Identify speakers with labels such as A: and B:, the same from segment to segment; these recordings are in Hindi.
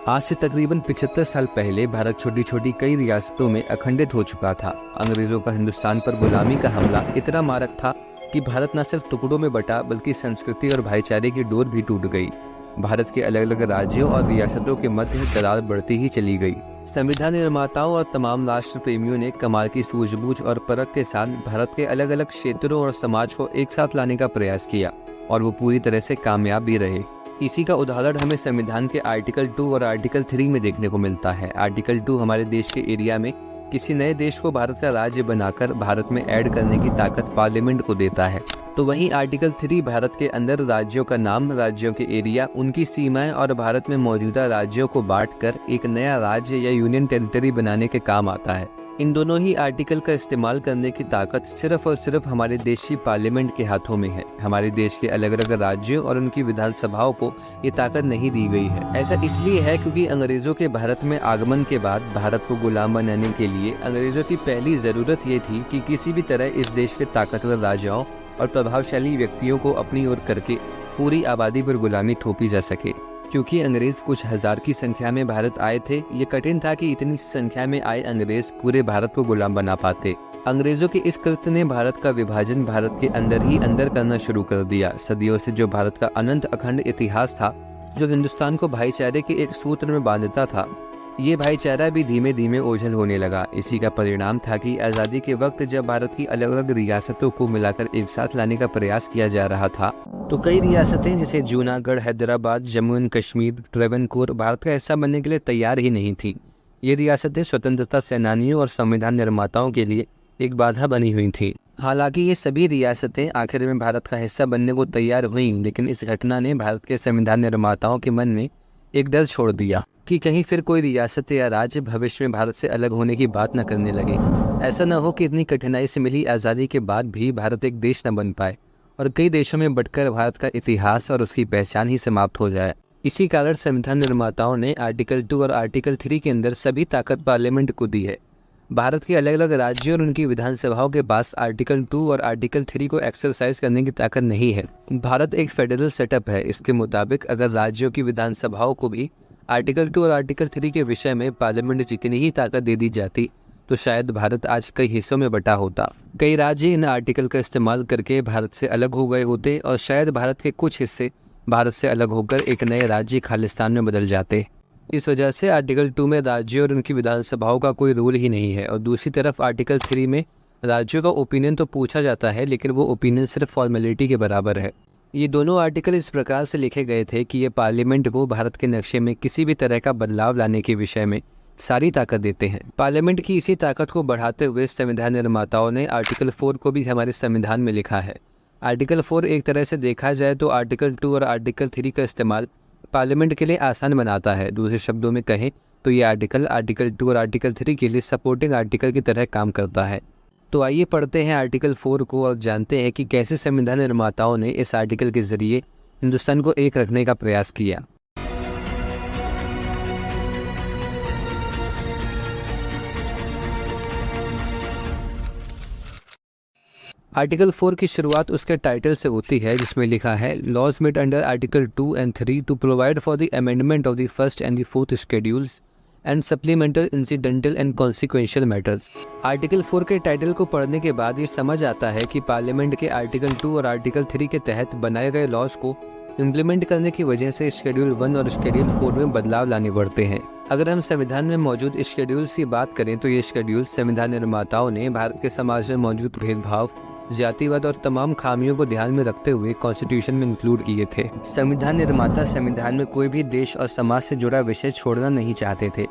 A: आज से तकरीबन 75 साल पहले भारत छोटी छोटी कई रियासतों में अखंडित हो चुका था। अंग्रेजों का हिंदुस्तान पर गुलामी का हमला इतना मारक था कि भारत न सिर्फ टुकड़ों में बटा बल्कि संस्कृति और भाईचारे की डोर भी टूट गई। भारत के अलग अलग राज्यों और रियासतों के मध्य दरार बढ़ती ही चली गई। संविधान निर्माताओं और तमाम राष्ट्र प्रेमियों ने कमाल की सूझबूझ और परख के साथ भारत के अलग अलग क्षेत्रों और समाज को एक साथ लाने का प्रयास किया और वो पूरी तरह से कामयाब भी रहे। इसी का उदाहरण हमें संविधान के आर्टिकल 2 और आर्टिकल 3 में देखने को मिलता है। आर्टिकल 2 हमारे देश के एरिया में किसी नए देश को भारत का राज्य बनाकर भारत में ऐड करने की ताकत पार्लियामेंट को देता है, तो वहीं आर्टिकल 3 भारत के अंदर राज्यों का नाम, राज्यों के एरिया, उनकी सीमाएं और भारत में मौजूदा राज्यों को बांटकर एक नया राज्य या यूनियन टेरिटरी बनाने के काम आता है। इन दोनों ही आर्टिकल का इस्तेमाल करने की ताकत सिर्फ और सिर्फ हमारे देश की पार्लियामेंट के हाथों में है। हमारे देश के अलग अलग राज्यों और उनकी विधानसभाओं को ये ताकत नहीं दी गई है। ऐसा इसलिए है क्योंकि अंग्रेजों के भारत में आगमन के बाद भारत को गुलाम बनाने के लिए अंग्रेजों की पहली जरूरत ये थी कि किसी भी तरह इस देश के ताकतवर राजाओं और प्रभावशाली व्यक्तियों को अपनी ओर करके पूरी आबादी पर गुलामी थोपी जा सके। क्योंकि अंग्रेज कुछ हजार की संख्या में भारत आए थे, ये कठिन था कि इतनी संख्या में आए अंग्रेज पूरे भारत को गुलाम बना पाते। अंग्रेजों के इस कृत्य ने भारत का विभाजन भारत के अंदर ही अंदर करना शुरू कर दिया। सदियों से जो भारत का अनंत अखंड इतिहास था, जो हिंदुस्तान को भाईचारे के एक सूत्र में बांधता था, ये भाईचारा भी धीमे धीमे ओझल होने लगा। इसी का परिणाम था कि आज़ादी के वक्त जब भारत की अलग अलग रियासतों को मिलाकर एक साथ लाने का प्रयास किया जा रहा था, तो कई रियासतें जैसे जूनागढ़, हैदराबाद, जम्मू एंड कश्मीर, ट्रेवनकोर भारत का हिस्सा बनने के लिए तैयार ही नहीं थी। ये रियासतें स्वतंत्रता सेनानियों और संविधान निर्माताओं के लिए एक बाधा बनी हुई थी। हालांकि ये सभी रियासतें आखिर में भारत का हिस्सा बनने को तैयार हुईं, लेकिन इस घटना ने भारत के संविधान निर्माताओं के मन में एक डर छोड़ दिया कि कहीं फिर कोई रियासत या राज्य भविष्य में भारत से अलग होने की बात न करने लगे। ऐसा न हो कि इतनी कठिनाई से मिली आज़ादी के बाद भी भारत एक देश न बन पाए और कई देशों में बंटकर भारत का इतिहास और उसकी पहचान ही समाप्त हो जाए। इसी कारण संविधान निर्माताओं ने आर्टिकल 2 और आर्टिकल 3 के अंदर सभी ताकत पार्लियामेंट को दी है। भारत के अलग अलग राज्यों और उनकी विधानसभाओं के पास आर्टिकल 2 और आर्टिकल 3 को एक्सरसाइज करने की ताकत नहीं है। भारत एक फेडरल सेटअप है। इसके मुताबिक अगर राज्यों की विधानसभाओं को भी आर्टिकल 2 और आर्टिकल 3 के विषय में पार्लियामेंट जितनी ही ताकत दे दी जाती, तो शायद भारत आज कई हिस्सों में बटा होता। कई राज्य इन आर्टिकल का इस्तेमाल करके भारत से अलग हो गए होते और शायद भारत के कुछ हिस्से भारत से अलग होकर एक नए राज्य खालिस्तान में बदल जाते। इस वजह से आर्टिकल 2 में राज्यों और उनकी विधानसभाओं का कोई रोल ही नहीं है और दूसरी तरफ आर्टिकल 3 में राज्यों का ओपिनियन तो पूछा जाता है, लेकिन वो ओपिनियन सिर्फ फॉर्मेलिटी के बराबर है। ये दोनों आर्टिकल इस प्रकार से लिखे गए थे कि ये पार्लियामेंट को भारत के नक्शे में किसी भी तरह का बदलाव लाने के विषय में सारी ताकत देते हैं। पार्लियामेंट की इसी ताकत को बढ़ाते हुए संविधान निर्माताओं ने आर्टिकल 4 को भी हमारे संविधान में लिखा है। आर्टिकल 4 एक तरह से देखा जाए तो आर्टिकल 2 और आर्टिकल 3 का इस्तेमाल पार्लियामेंट के लिए आसान बनाता है। दूसरे शब्दों में कहें तो ये आर्टिकल 2 और आर्टिकल 3 के लिए सपोर्टिंग आर्टिकल की तरह काम करता है। तो आइए पढ़ते हैं आर्टिकल 4 को और जानते हैं कि कैसे संविधान निर्माताओं ने इस आर्टिकल के जरिए हिंदुस्तान को एक रखने का प्रयास किया। आर्टिकल 4 की शुरुआत उसके टाइटल से होती है, जिसमें लिखा है laws made under article 2 and 3 to provide for the amendment of the first and the fourth schedules and supplemental incidental and consequential matters. Article 4 के टाइटल को पढ़ने के बाद ये समझ आता है कि पार्लियामेंट के आर्टिकल 2 और आर्टिकल 3 के तहत बनाए गए लॉज को इम्प्लीमेंट करने की वजह से शेड्यूल 1 और शेड्यूल 4 में बदलाव लाने पड़ते हैं। अगर हम संविधान में मौजूद इस शेड्यूल्स की बात करें तो ये शेड्यूल संविधान निर्माताओं ने भारत के समाज में मौजूद भेदभाव, जातिवाद और तमाम खामियों को ध्यान में रखते हुए कॉन्स्टिट्यूशन में इंक्लूड किए थे। संविधान निर्माता संविधान में कोई भी देश और समाज से जुड़ा विषय छोड़ना नहीं चाहते थे।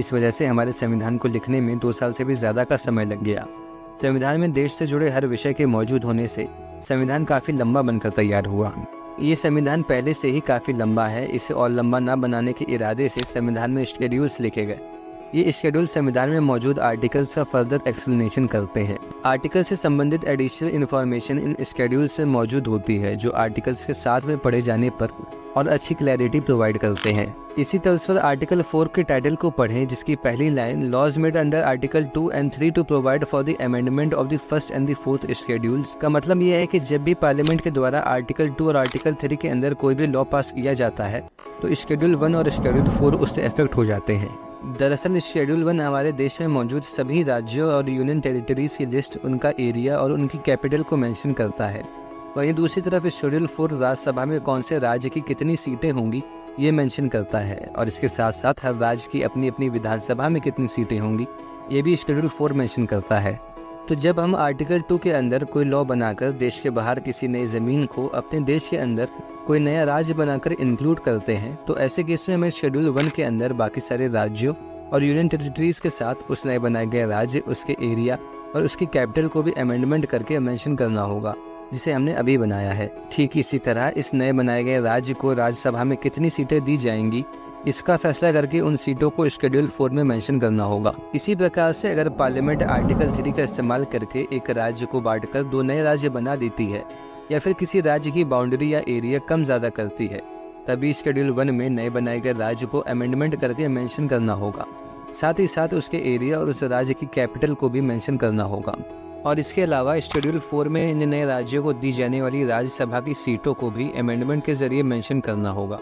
A: इस वजह से हमारे संविधान को लिखने में 2 साल से भी ज़्यादा का समय लग गया। संविधान में देश से जुड़े हर विषय के मौजूद होने से संविधान काफ़ी लंबा बनकर तैयार हुआ। ये संविधान पहले से ही काफ़ी लंबा है। इसे और लंबा न बनाने के इरादे से संविधान में शेड्यूल्स लिखे गए। ये शेड्यूल संविधान में मौजूद आर्टिकल्स का फर्दर एक्सप्लेनेशन करते हैं। आर्टिकल से संबंधित एडिशनल इन्फॉर्मेशन इन शेड्यूल से मौजूद होती है, जो आर्टिकल्स के साथ में पढ़े जाने पर और अच्छी क्लैरिटी प्रोवाइड करते हैं। इसी तर्ज पर आर्टिकल 4 के टाइटल को पढ़ें, जिसकी पहली line laws made under article 2 and 3 to provide for the amendment of the first and the fourth schedules का मतलब यह है कि जब भी पार्लियामेंट के द्वारा आर्टिकल 2 और आर्टिकल 3 के अंदर कोई भी लॉ पास किया जाता है तो शेड्यूल 1 और शेड्यूल 4 उससे इफेक्ट हो जाते हैं। दरअसल शेड्यूल 1 हमारे देश में मौजूद सभी राज्यों और यूनियन टेरिटरीज की लिस्ट, उनका एरिया और उनकी कैपिटल को मेंशन करता है। वहीं दूसरी तरफ शेड्यूल 4 राज्यसभा में कौन से राज्य की कितनी सीटें होंगी ये मेंशन करता है, और इसके साथ साथ हर राज्य की अपनी अपनी विधानसभा में कितनी सीटें होंगी ये भी शेड्यूल 4 मेंशन करता है। तो जब हम आर्टिकल 2 के अंदर कोई लॉ बनाकर देश के बाहर किसी नई ज़मीन को अपने देश के अंदर कोई नया राज्य बनाकर इंक्लूड करते हैं, तो ऐसे केस में हमें शेड्यूल 1 के अंदर बाकी सारे राज्यों और यूनियन टेरिटरीज के साथ उस नए बनाए गए राज्य, उसके एरिया और उसकी कैपिटल को भी अमेंडमेंट करके मेंशन करना होगा, जिसे हमने अभी बनाया है। ठीक इसी तरह इस नए बनाए गए राज्य को राज्यसभा में कितनी सीटें दी जाएंगी इसका फैसला करके उन सीटों को शेड्यूल 4 में मेंशन करना होगा। इसी प्रकार से अगर पार्लियामेंट आर्टिकल 3 का इस्तेमाल करके एक राज्य को बांटकर 2 नए राज्य बना देती है या फिर किसी राज्य की बाउंड्री या एरिया कम ज़्यादा करती है, तभी शेड्यूल 1 में नए बनाए गए राज्य को अमेंडमेंट करके मेंशन करना होगा। साथ ही साथ उसके एरिया और उस राज्य की कैपिटल को भी मेंशन करना होगा। और इसके अलावा शेड्यूल 4 में इन नए राज्यों को दी जाने वाली राज्यसभा की सीटों को भी अमेंडमेंट के जरिए मेंशन करना होगा।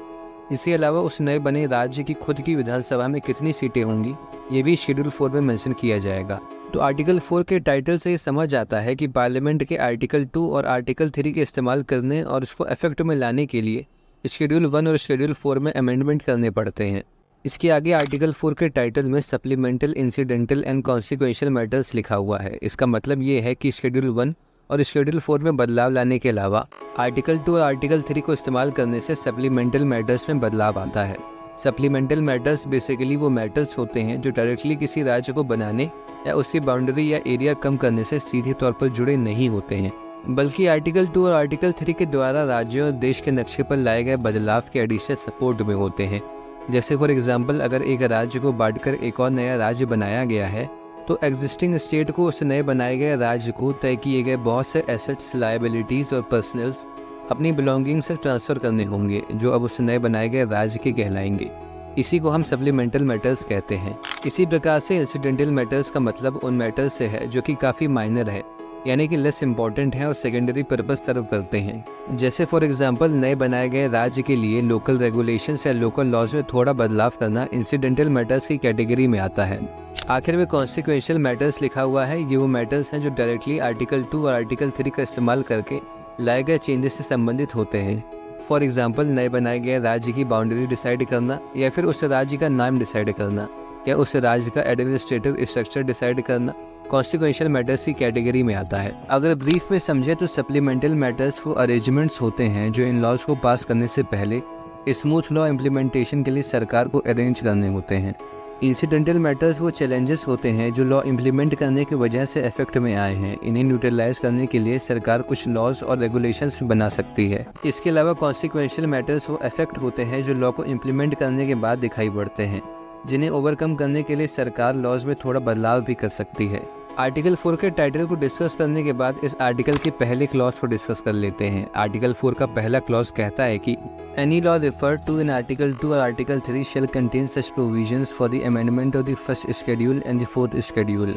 A: इसके अलावा उस नए बने राज्य की खुद की विधानसभा में कितनी सीटें होंगी ये भी शेड्यूल 4 में मेंशन किया जाएगा। तो आर्टिकल 4 के टाइटल से ये समझ आता है कि पार्लियामेंट के आर्टिकल 2 और आर्टिकल 3 के इस्तेमाल करने और उसको इफेक्ट में लाने के लिए शेड्यूल 1 और शेड्यूल 4 में अमेंडमेंट करने पड़ते हैं। इसके आगे आर्टिकल 4 के टाइटल में supplemental, incidental and consequential matters लिखा हुआ है। इसका मतलब ये है कि शेड्यूल 1 और शेड्यूल 4 में बदलाव लाने के अलावा आर्टिकल 2 और आर्टिकल 3 को इस्तेमाल करने से सप्लीमेंटल मैटर्स में बदलाव आता है। सप्लीमेंटल मैटर्स बेसिकली वो मैटर्स होते हैं जो डायरेक्टली किसी राज्य को बनाने या उसकी बाउंड्री या एरिया कम करने से सीधे तौर पर जुड़े नहीं होते हैं, बल्कि आर्टिकल 2 और आर्टिकल 3 के द्वारा राज्यों और देश के नक्शे पर लाए गए बदलाव के एडिशनल सपोर्ट में होते हैं। जैसे फॉर एग्जाम्पल अगर एक राज्य को बांटकर एक और नया राज्य बनाया गया है तो एग्जिस्टिंग स्टेट को उस नए बनाए गए राज्य को तय किए गए बहुत से एसेट्स, लायबिलिटीज़ और पर्सनल्स अपनी बिलोंगिंग से ट्रांसफ़र करने होंगे जो अब उस नए बनाए गए राज्य के कहलाएंगे। इसी को हम सप्लीमेंटल मैटर्स कहते हैं। इसी प्रकार से इंसिडेंटल मैटर्स का मतलब उन मैटर्स से है जो कि काफ़ी माइनर है, यानी कि लेस इंपॉर्टेंट है और सेकेंडरी पर्पस सर्व करते हैं। जैसे फॉर एग्जांपल नए बनाए गए राज्य के लिए लोकल रेगुलेशंस या लोकल लॉज में थोड़ा बदलाव करना इंसिडेंटल मैटर्स की कैटेगरी में आता है। आखिर में कॉन्सिक्वेंशियल मैटर्स लिखा हुआ है। ये वो मैटर्स हैं जो डायरेक्टली आर्टिकल 2 और आर्टिकल 3 का इस्तेमाल करके लाए गए चेंजेस से संबंधित होते हैं। फॉर एग्जाम्पल नए बनाए गए राज्य की बाउंड्री डिसाइड करना या फिर उस राज्य का नाम डिसाइड करना या उस राज्य का एडमिनिस्ट्रेटिव स्ट्रक्चर डिसाइड करना कॉन्सिक्वेंशियल मैटर्स की कैटेगरी में आता है। अगर ब्रीफ में समझे तो सप्लीमेंटल मैटर्स वो अरेंजमेंट्स होते हैं जो इन लॉज को पास करने से पहले स्मूथ लॉ इम्प्लीमेंटेशन के लिए सरकार को अरेंज करने होते हैं। इंसिडेंटल मैटर्स वो चैलेंजेस होते हैं जो लॉ इम्प्लीमेंट करने की वजह से इफेक्ट में आए हैं। इन्हें न्यूट्रलाइज करने के लिए सरकार कुछ लॉज और रेगुलेशंस बना सकती है। इसके अलावा कॉन्सिक्वेंशियल मैटर्स वो इफेक्ट होते हैं जो लॉ को इम्प्लीमेंट करने के बाद दिखाई पड़ते हैं, जिन्हें ओवरकम करने के लिए सरकार लॉज में थोड़ा बदलाव भी कर सकती है। आर्टिकल 4 के टाइटल को डिस्कस करने के बाद इस आर्टिकल के पहले क्लॉज को डिस्कस कर लेते हैं। आर्टिकल 4 का पहला क्लॉज कहता है कि any law referred to in article 2 और article 3 shall contain such provisions for the amendment of the first schedule and the fourth schedule.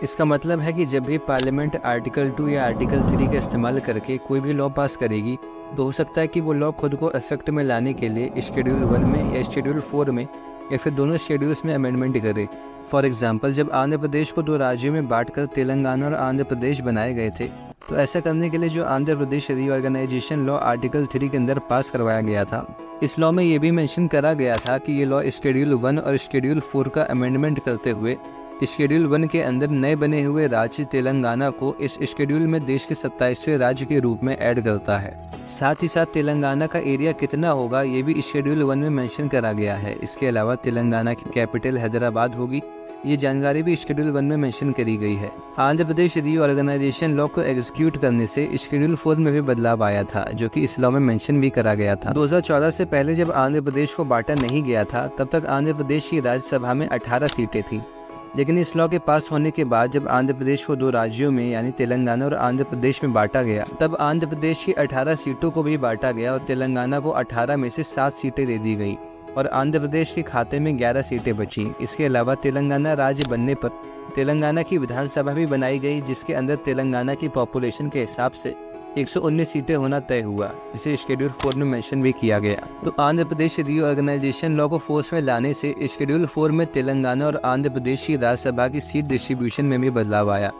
A: इसका मतलब है कि जब भी पार्लियामेंट आर्टिकल 2 या आर्टिकल 3 का इस्तेमाल करके कोई भी लॉ पास करेगी तो हो सकता है कि वो लॉ खुद को इफेक्ट में लाने के लिए शेड्यूल 1 में या शेड्यूल 4 में या फिर दोनों शेड्यूल्स में अमेंडमेंट करे। फॉर एग्जाम्पल जब आंध्र प्रदेश को 2 राज्यों में बांटकर तेलंगाना और आंध्र प्रदेश बनाए गए थे तो ऐसा करने के लिए जो Andhra Pradesh reorganisation law article 3 के अंदर पास करवाया गया था, इस लॉ में ये भी मेंशन करा गया था कि ये लॉ शेड्यूल 1 और शेड्यूल 4 का अमेंडमेंट करते हुए शेड्यूल 1 के अंदर नए बने हुए राज्य तेलंगाना को इस शेड्यूल में देश के 27वें राज्य के रूप में ऐड करता है। साथ ही साथ तेलंगाना का एरिया कितना होगा ये भी शेड्यूल 1 में मेंशन करा गया है। इसके अलावा तेलंगाना की कैपिटल हैदराबाद होगी, ये जानकारी भी शेड्यूल 1 में मेंशन करी गई है। आंध्र प्रदेश रीऑर्गेनाइजेशन लॉ को एग्जीक्यूट करने से शेड्यूल 4 में भी बदलाव आया था जो कि इस लॉ में मेंशन भी करा गया था। 2014 से पहले जब आंध्र प्रदेश को बांटा नहीं गया था तब तक आंध्र प्रदेश की राज्यसभा में 18 सीटें थी लेकिन इस लॉ के पास होने के बाद जब आंध्र प्रदेश को दो राज्यों में यानी तेलंगाना और आंध्र प्रदेश में बांटा गया, तब आंध्र प्रदेश की 18 सीटों को भी बांटा गया और तेलंगाना को 18 में से 7 सीटें दे दी गई और आंध्र प्रदेश के खाते में 11 सीटें बची। इसके अलावा तेलंगाना राज्य बनने पर तेलंगाना की विधानसभा भी बनाई गई, जिसके अंदर तेलंगाना की पॉपुलेशन के हिसाब से 119 सीटें होना तय हुआ, जिसे शेड्यूल 4 में मेंशन भी किया गया। तो आंध्र प्रदेश रीऑर्गेनाइजेशन लॉ को फोर्स में लाने से शेड्यूल 4 में तेलंगाना और आंध्र प्रदेश की राज्यसभा की सीट डिस्ट्रीब्यूशन में भी बदलाव आया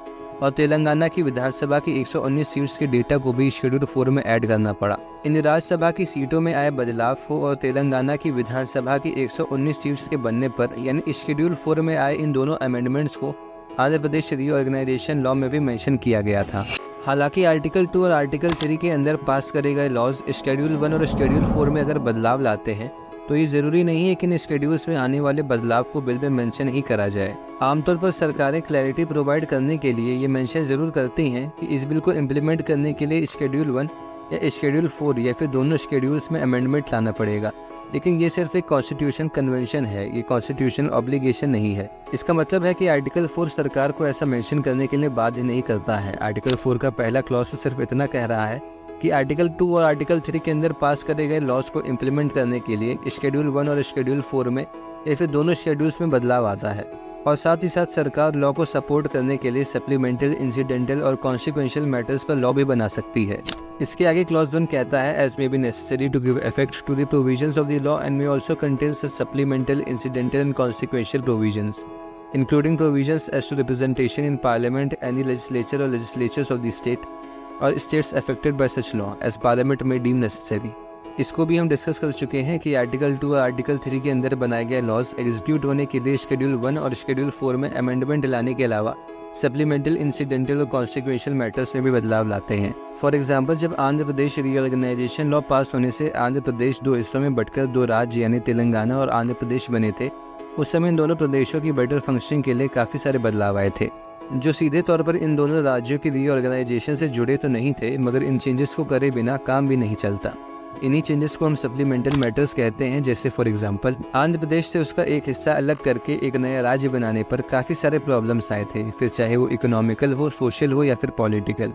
A: और तेलंगाना की विधानसभा की 119 सीट्स के डेटा को भी शेड्यूल 4 में ऐड करना पड़ा। इन राज्यसभा की सीटों में आए बदलाव को और तेलंगाना की विधानसभा की 119 सीट्स के बनने पर यानी शेड्यूल 4 में आए इन दोनों अमेंडमेंट्स को आंध्र प्रदेश रीऑर्गेनाइजेशन लॉ में भी मेंशन किया गया था। हालांकि आर्टिकल 2 और आर्टिकल 3 के अंदर पास करे गए लॉज शेड्यूल 1 और शेड्यूल 4 में अगर बदलाव लाते हैं तो ये जरूरी नहीं है कि इन शेड्यूल्स में आने वाले बदलाव को बिल में मेंशन ही करा जाए। आमतौर पर सरकारें क्लैरिटी प्रोवाइड करने के लिए ये मेंशन जरूर करती हैं कि इस बिल को इम्प्लीमेंट करने के लिए शेड्यूल 1 या शेड्यूल 4 या फिर दोनों शेड्यूल्स में अमेंडमेंट लाना पड़ेगा, लेकिन ये सिर्फ एक कॉन्स्टिट्यूशन कन्वेंशन है, ये कॉन्स्टिट्यूशन ऑब्लिगेशन नहीं है। इसका मतलब है कि आर्टिकल 4 सरकार को ऐसा मेंशन करने के लिए बाध्य नहीं करता है। आर्टिकल 4 का पहला क्लॉज तो सिर्फ इतना कह रहा है कि आर्टिकल 2 और आर्टिकल 3 के अंदर पास करे गए लॉज को इम्प्लीमेंट करने के लिए शेड्यूल 1 और शेड्यूल 4 में या फिर दोनों शेड्यूल्स में बदलाव आता है और साथ ही साथ सरकार लॉ को सपोर्ट करने के लिए सप्लीमेंटल, इंसिडेंटल और कॉन्सिक्वेंशियल मैटर्स पर लॉ भी बना सकती है। इसके आगे क्लॉज 1 कहता है as may be necessary to give effect to the provisions of the law and may also contains the supplemental, incidental and consequential provisions including provisions as to representation in parliament, any legislature और लेजिस्लेचर्स ऑफ द स्टेट और states affected by such law as parliament में डीम नेसेसरी। इसको भी हम डिस्कस कर चुके हैं कि आर्टिकल 2 और आर्टिकल 3 के अंदर बनाए गए लॉज एग्जीक्यूट होने के लिए शेड्यूल 1 और शेड्यूल 4 में अमेंडमेंट लाने के अलावा सप्लीमेंटल, इंसिडेंटल और कॉन्सिक्वेंशियल मैटर्स में भी बदलाव लाते हैं। फॉर एग्जांपल, जब आंध्र प्रदेश रीऑर्गेनाइजेशन लॉ पास होने से आंध्र प्रदेश 2 हिस्सों में बंटकर 2 राज्य यानी तेलंगाना और आंध्र प्रदेश बने थे, उस समय इन दोनों प्रदेशों की बेटर फंक्शनिंग के लिए काफ़ी सारे बदलाव आए थे जो सीधे तौर पर इन दोनों राज्यों की रीऑर्गेनाइजेशन से जुड़े तो नहीं थे, मगर इन चेंजेस को करे बिना काम भी नहीं चलता। इन्हीं चेंजेस को हम सप्लीमेंटल मैटर्स कहते हैं। जैसे फॉर एग्जांपल, आंध्र प्रदेश से उसका एक हिस्सा अलग करके एक नया राज्य बनाने पर काफ़ी सारे प्रॉब्लम्स आए थे, फिर चाहे वो इकोनॉमिकल हो, सोशल हो या फिर पॉलिटिकल।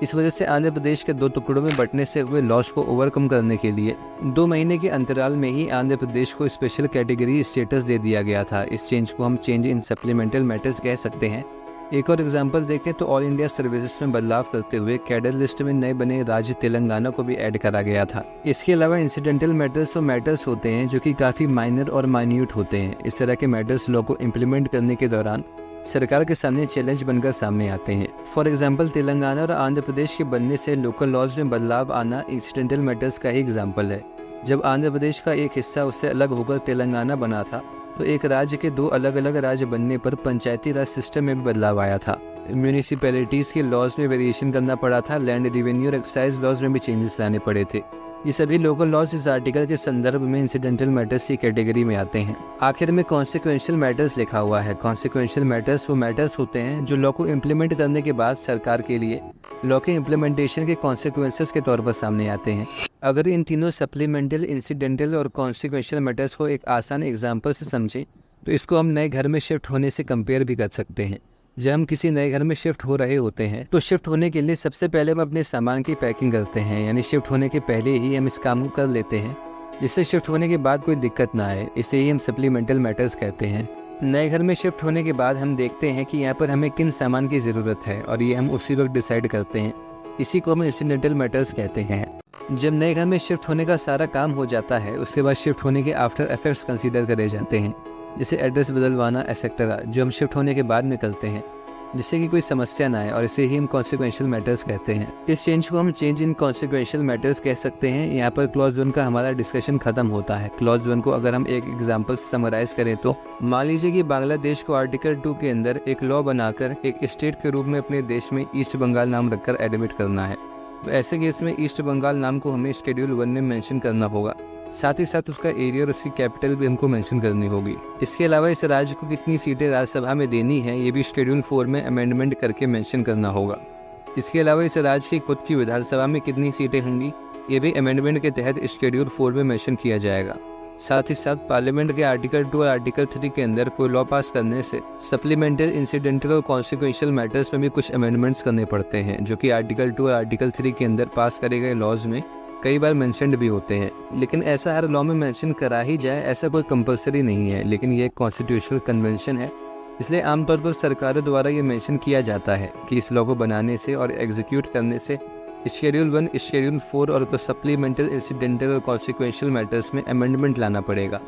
A: इस वजह से आंध्र प्रदेश के 2 टुकड़ों में बंटने से हुए लॉस को ओवरकम करने के लिए 2 महीने के अंतराल में ही आंध्र प्रदेश को स्पेशल कैटेगरी स्टेटस दे दिया गया था। इस चेंज को हम चेंज इन सप्लीमेंटल मैटर्स कह सकते हैं। एक और एग्जांपल देखें तो ऑल इंडिया सर्विसेज में बदलाव करते हुए कैडर लिस्ट में नए बने राज्य तेलंगाना को भी ऐड करा गया था। इसके अलावा इंसिडेंटल मैटर्स वो मैटर्स होते हैं जो कि काफ़ी माइनर और माइन्यूट होते हैं। इस तरह के मैटर्स लॉ को इम्प्लीमेंट करने के दौरान सरकार के सामने चैलेंज बनकर सामने आते हैं। फॉर एग्जाम्पल, तेलंगाना और आंध्र प्रदेश के बनने से लोकल लॉज में बदलाव आना इंसिडेंटल मैटर्स का ही एग्जाम्पल है। जब आंध्र प्रदेश का एक हिस्सा उससे अलग होकर तेलंगाना बना था तो एक राज्य के 2 अलग अलग राज्य बनने पर पंचायती राज सिस्टम में भी बदलाव आया था। म्यूनिसिपैलिटीज के लॉज में वेरिएशन करना पड़ा था, लैंड रेवेन्यू और एक्साइज लॉज में भी चेंजेस लाने पड़े थे। ये सभी लोकल लॉज इस आर्टिकल के संदर्भ में इंसिडेंटल मैटर्स की कैटेगरी में आते हैं। आखिर में कॉन्सिक्वेंशियल मैटर्स लिखा हुआ है। कॉन्सिक्वेंशियल मैटर्स वो मैटर्स होते हैं जो लॉ को इम्प्लीमेंट करने के बाद सरकार के लिए लॉ के इम्प्लीमेंटेशन के कॉन्सिक्वेंसेस के तौर पर सामने आते हैं। अगर इन तीनों सप्लीमेंटल, इंसिडेंटल और कॉन्सिक्वेंशियल मैटर्स को एक आसान एग्जाम्पल से समझें तो इसको हम नए घर में शिफ्ट होने से कंपेयर भी कर सकते हैं। जब हम किसी नए घर में शिफ्ट हो रहे होते हैं तो शिफ्ट होने के लिए सबसे पहले हम अपने सामान की पैकिंग करते हैं, यानी शिफ्ट होने के पहले ही हम इस काम को कर लेते हैं जिससे शिफ्ट होने के बाद कोई दिक्कत ना आए। इसे ही हम सप्लीमेंटल मैटर्स कहते हैं। नए घर में शिफ्ट होने के बाद हम देखते हैं कि यहाँ पर हमें किन सामान की ज़रूरत है और ये हम उसी वक्त डिसाइड करते हैं। इसी को हम इंसिडेंटल मैटर्स कहते हैं। जब नए घर में शिफ्ट होने का सारा काम हो जाता है उसके बाद शिफ्ट होने के आफ्टर इफेक्ट्स कंसीडर करे जाते हैं, जैसे एड्रेस बदलवाना एक्सेट्रा, जो हम शिफ्ट होने के बाद में करते हैं जिससे कि कोई समस्या ना आए, और इसे ही हम कॉन्सिक्वेंशियल मैटर्स कहते हैं। इस चेंज को हम चेंज इन कॉन्सिक्वेंशियल मैटर्स कह सकते हैं। यहाँ पर क्लॉज 1 का हमारा डिस्कशन खत्म होता है। क्लॉज 1 को अगर हम एक एग्जांपल समराइज करें तो मान लीजिए कि बांग्लादेश को आर्टिकल 2 के अंदर एक लॉ बनाकर एक स्टेट के रूप में अपने देश में ईस्ट बंगाल नाम रखकर एडमिट करना है, तो ऐसे केस में ईस्ट बंगाल नाम को हमें शेड्यूल 1 में मेंशन करना होगा। साथ ही साथ उसका एरिया और उसकी कैपिटल भी हमको मेंशन करनी होगी। इसके अलावा इस राज्य को कितनी सीटें राज्यसभा में देनी है ये भी शेड्यूल 4 में अमेंडमेंट करके मेंशन करना होगा। इसके अलावा इस राज्य की खुद की विधानसभा में कितनी सीटें होंगी ये भी अमेंडमेंट के तहत शेड्यूल 4 में मेंशन किया जाएगा। साथ ही साथ पार्लियामेंट के आर्टिकल 2 और आर्टिकल 3 के अंदर कोई लॉ पास करने से सप्लीमेंटल, इंसिडेंटल और कॉन्सिक्वेंशियल मैटर्स में भी कुछ अमेंडमेंट्स करने पड़ते हैं, जो कि आर्टिकल 2 और आर्टिकल 3 के अंदर पास करे गए लॉज में कई बार मेंशन्ड भी होते हैं। लेकिन ऐसा हर लॉ में मेंशन करा ही जाए ऐसा कोई कंपलसरी नहीं है, लेकिन ये एक कॉन्स्टिट्यूशनल कन्वेंशन है, इसलिए आमतौर पर सरकारों द्वारा ये मेंशन किया जाता है कि इस लॉ को बनाने से और एग्जीक्यूट करने से शेड्यूल 1, शेड्यूल 4 और सप्लीमेंटल, इंसिडेंटल और कॉन्सिक्वेंशियल मैटर्स में अमेंडमेंट लाना पड़ेगा।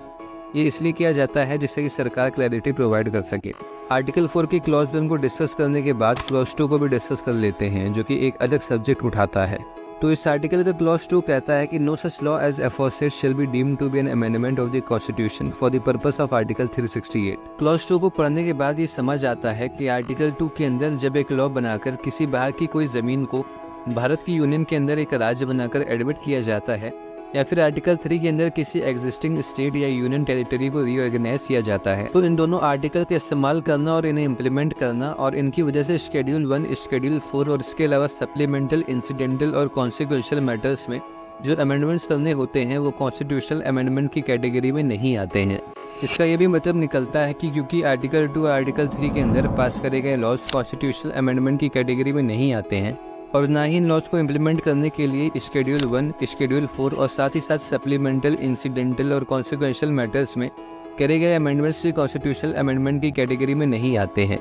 A: ये इसलिए किया जाता है जिससे कि सरकार क्लैरिटी प्रोवाइड कर सके। आर्टिकल 4 की क्लॉज 1 को डिस्कस करने के बाद क्लॉज 2 को भी डिस्कस कर लेते हैं, जो कि एक अलग सब्जेक्ट उठाता है। तो इस आर्टिकल का क्लॉज 2 कहता है कि no such law as aforesaid shall be deemed to be an amendment of the constitution for the purpose of article 368। Clause 2 को पढ़ने के बाद ये समझ आता है कि आर्टिकल 2 के अंदर जब एक लॉ बनाकर किसी बाहर की कोई जमीन को भारत की यूनियन के अंदर एक राज्य बनाकर एडमिट किया जाता है, या फिर आर्टिकल 3 के अंदर किसी एग्जिस्टिंग स्टेट या यूनियन टेरिटरी को रीऑर्गेनाइज किया जाता है, तो इन दोनों आर्टिकल का इस्तेमाल करना और इन्हें इम्प्लीमेंट करना और इनकी वजह से शेड्यूल 1, शेड्यूल 4 और इसके अलावा सप्लीमेंटल, इंसिडेंटल और कॉन्सिक्वेंशियल मैटर्स में जो अमेंडमेंट्स करने होते हैं वो कॉन्स्टिट्यूशनल अमेंडमेंट की कैटेगरी में नहीं आते हैं। इसका ये भी मतलब निकलता है कि क्योंकि आर्टिकल 2 और आर्टिकल 3 के अंदर पास करे गए लॉज कॉन्स्टिट्यूशनल अमेंडमेंट की कैटेगरी में नहीं आते हैं और ना ही इन लॉज को इम्प्लीमेंट करने के लिए शेड्यूल 1, शेड्यूल 4 और साथ ही साथ सप्लीमेंटल, इंसिडेंटल और कॉन्सिक्वेंशियल मैटर्स में करे गए अमेंडमेंट्स भी कॉन्स्टिट्यूशनल अमेंडमेंट की कैटेगरी में नहीं आते हैं।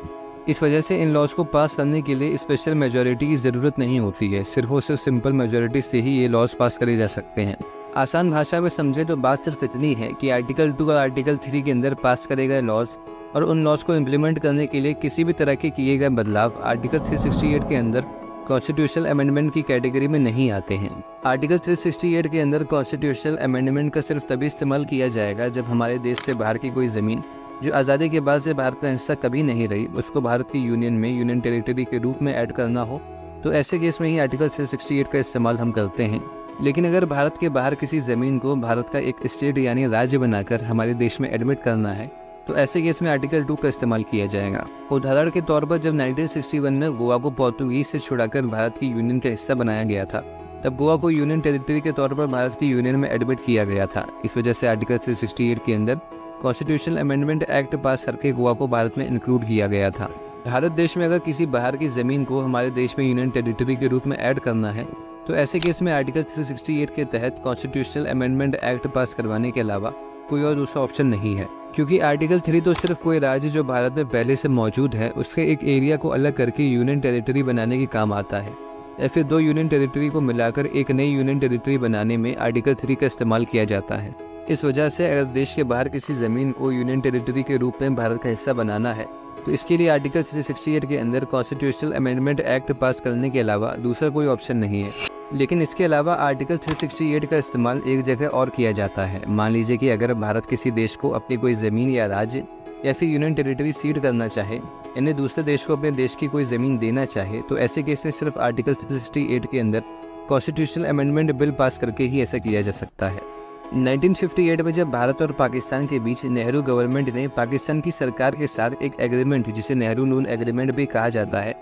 A: इस वजह से इन लॉज को पास करने के लिए स्पेशल मेजॉरिटी की ज़रूरत नहीं होती है, सिर्फ और सिर्फ सिंपल मेजॉरिटी से ही ये लॉज पास करे जा सकते हैं। आसान भाषा में समझे तो बात सिर्फ इतनी है कि आर्टिकल 2 और आर्टिकल 3 के अंदर पास करे गए लॉज और उन लॉज को इम्प्लीमेंट करने के लिए किसी भी तरह के किए गए बदलाव आर्टिकल 368 के अंदर कॉन्स्टिट्यूशनल अमेंडमेंट की कैटेगरी में नहीं आते हैं। आर्टिकल 368 के अंदर कॉन्स्टिट्यूशनल अमेंडमेंट का सिर्फ तभी इस्तेमाल किया जाएगा जब हमारे देश से बाहर की कोई ज़मीन जो आज़ादी के बाद से भारत का हिस्सा कभी नहीं रही उसको भारत की यूनियन में यूनियन टेरिटरी के रूप में ऐड करना हो, तो ऐसे केस में ही आर्टिकल 368 का इस्तेमाल हम करते हैं। लेकिन अगर भारत के बाहर किसी ज़मीन को भारत का एक स्टेट यानी राज्य बनाकर हमारे देश में एडमिट करना है, तो ऐसे केस में आर्टिकल 2 का इस्तेमाल किया जाएगा। उदाहरण के तौर पर जब 1961 में गोवा को पोर्तुगीज से छुड़ाकर भारत की यूनियन का हिस्सा बनाया गया था, तब गोवा को यूनियन टेरिटरी के तौर पर भारत की यूनियन में एडमिट किया गया था। इस वजह से आर्टिकल 368 के अंदर कॉन्स्टिट्यूशनल अमेंडमेंट एक्ट पास करके गोवा को भारत में इंक्लूड किया गया था। भारत देश में अगर किसी बाहर की ज़मीन को हमारे देश में यूनियन टेरिटरी के रूप में ऐड करना है, तो ऐसे केस में आर्टिकल 368 के तहत कॉन्स्टिट्यूशनल अमेंडमेंट एक्ट पास करवाने के अलावा कोई और दूसरा ऑप्शन नहीं है, क्योंकि आर्टिकल 3 तो सिर्फ कोई राज्य जो भारत में पहले से मौजूद है उसके एक एरिया को अलग करके यूनियन टेरिटरी बनाने के काम आता है, या फिर दो यूनियन टेरिटरी को मिलाकर एक नई यूनियन टेरिटरी बनाने में आर्टिकल 3 का इस्तेमाल किया जाता है। इस वजह से अगर देश के बाहर किसी ज़मीन को यूनियन टेरिटरी के रूप में भारत का हिस्सा बनाना है, तो इसके लिए आर्टिकल 368 के अंदर कॉन्स्टिट्यूशनल अमेंडमेंट एक्ट पास करने के अलावा दूसरा कोई ऑप्शन नहीं है। लेकिन इसके अलावा आर्टिकल 368 का इस्तेमाल एक जगह और किया जाता है। मान लीजिए कि अगर भारत किसी देश को अपनी कोई ज़मीन या राज्य या फिर यूनियन टेरिटरी सीड करना चाहे, यानी दूसरे देश को अपने देश की कोई ज़मीन देना चाहे, तो ऐसे केस में सिर्फ आर्टिकल 368 के अंदर कॉन्स्टिट्यूशनल अमेंडमेंट बिल पास करके ही ऐसा किया जा सकता है। 1958 में जब भारत और पाकिस्तान के बीच नेहरू गवर्नमेंट ने पाकिस्तान की सरकार के साथ एक एग्रीमेंट, जिसे नेहरू नून एग्रीमेंट भी कहा जाता है,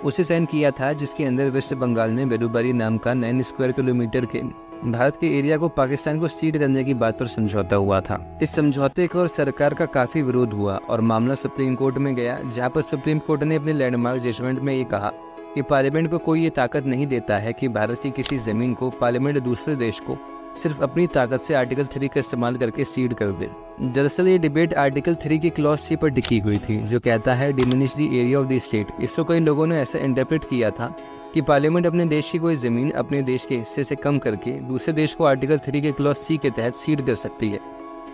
A: उसे साइन किया था, जिसके अंदर वेस्ट बंगाल में बेरुबारी नाम का 9 स्क्वायर किलोमीटर के भारत के एरिया को पाकिस्तान को सीड करने की बात पर समझौता हुआ था। इस समझौते को और सरकार का काफी विरोध हुआ और मामला सुप्रीम कोर्ट में गया, जहां पर सुप्रीम कोर्ट ने अपने लैंडमार्क जजमेंट में ये कहा कि पार्लियामेंट को कोई ये ताकत नहीं देता है कि भारत की किसी जमीन को पार्लियामेंट दूसरे देश को सिर्फ अपनी ताकत से आर्टिकल 3 का इस्तेमाल करके सीड कर दे। दरअसल ये डिबेट आर्टिकल 3 की क्लॉज सी पर टिकी हुई थी, जो कहता है diminish the area of the state. इसको कई लोगों ने ऐसा इंटरप्रेट किया था कि पार्लियामेंट अपने देश की कोई ज़मीन अपने देश के हिस्से से कम करके दूसरे देश को आर्टिकल 3 के क्लॉज सी के तहत सीड कर सकती है।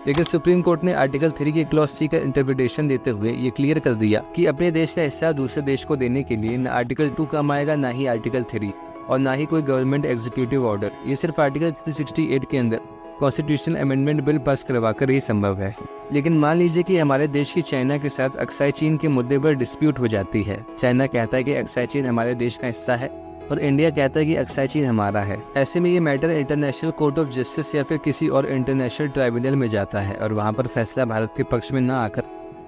A: लेकिन सुप्रीम कोर्ट ने आर्टिकल 3 के क्लॉज सी का इंटरप्रिटेशन देते हुए ये क्लियर कर दिया कि अपने देश का हिस्सा दूसरे देश को देने के लिए न आर्टिकल 2 काम आएगा, ना ही आर्टिकल 3 और ना ही कोई गवर्नमेंट एग्जीक्यूटिव ऑर्डर। ये सिर्फ आर्टिकल 368 के अंदर कॉन्स्टिट्यूशनल अमेंडमेंट बिल पास करवाकर ही संभव है। लेकिन मान लीजिए कि हमारे देश की चाइना के साथ अक्साई चीन के मुद्दे पर डिस्प्यूट हो जाती है। चाइना कहता है कि अक्साई चीन हमारे देश का हिस्सा है और इंडिया कहता है कि अक्साई चीन हमारा है। ऐसे में ये matter international court of justice या फिर किसी और इंटरनेशनल ट्राइब्यूनल में जाता है और वहाँ पर फैसला भारत के पक्ष में न आकर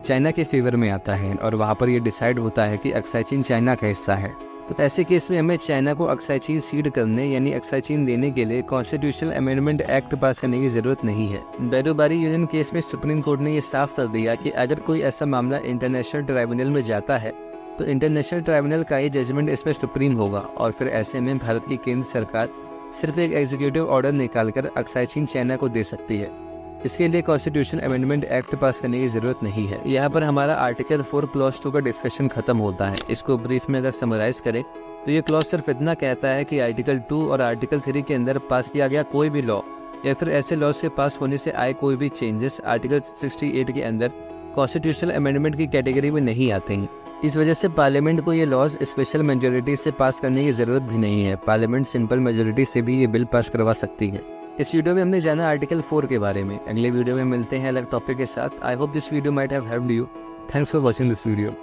A: चाइना के फेवर में आता है और वहाँ पर यह डिसाइड होता है कि अक्साई चीन चाइना का हिस्सा है। तो ऐसे केस में हमें चाइना को अक्साई सीड करने यानी अक्साई देने के लिए कॉन्स्टिट्यूशनल अमेंडमेंट एक्ट पास करने की जरूरत नहीं है। बैरोबारी यूनियन केस में सुप्रीम कोर्ट ने ये साफ कर दिया कि अगर कोई ऐसा मामला इंटरनेशनल ट्राइब्यूनल में जाता है तो इंटरनेशनल ट्राइब्यूनल का ही जजमेंट इसमें सुप्रीम होगा और फिर ऐसे में भारत की केंद्र सरकार सिर्फ एक एग्जीक्यूटिव ऑर्डर निकालकर अक्साई चाइना को दे सकती है। इसके लिए कॉन्स्टिट्यूशन अमेंडमेंट एक्ट पास करने की जरूरत नहीं है। यहाँ पर हमारा आर्टिकल 4 क्लॉज 2 का डिस्कशन खत्म होता है। इसको ब्रीफ में अगर समराइज करें तो ये क्लॉज सिर्फ इतना कहता है कि आर्टिकल 2 और आर्टिकल 3 के अंदर पास किया गया कोई भी लॉ या फिर ऐसे लॉज के पास होने से आए कोई भी चेंजेस आर्टिकल 68 के अंदर कॉन्स्टिट्यूशनल अमेंडमेंट की कैटेगरी में नहीं आते हैं। इस वजह से पार्लियामेंट को ये लॉज स्पेशल मेजोरिटी से पास करने की जरूरत भी नहीं है। पार्लियामेंट सिंपल मेजोरिटी से भी ये बिल पास करवा सकती है। इस वीडियो में हमने जाना आर्टिकल 4 के बारे में। अगले वीडियो में मिलते हैं अलग टॉपिक के साथ। I hope this video might have helped you. Thanks for watching this video.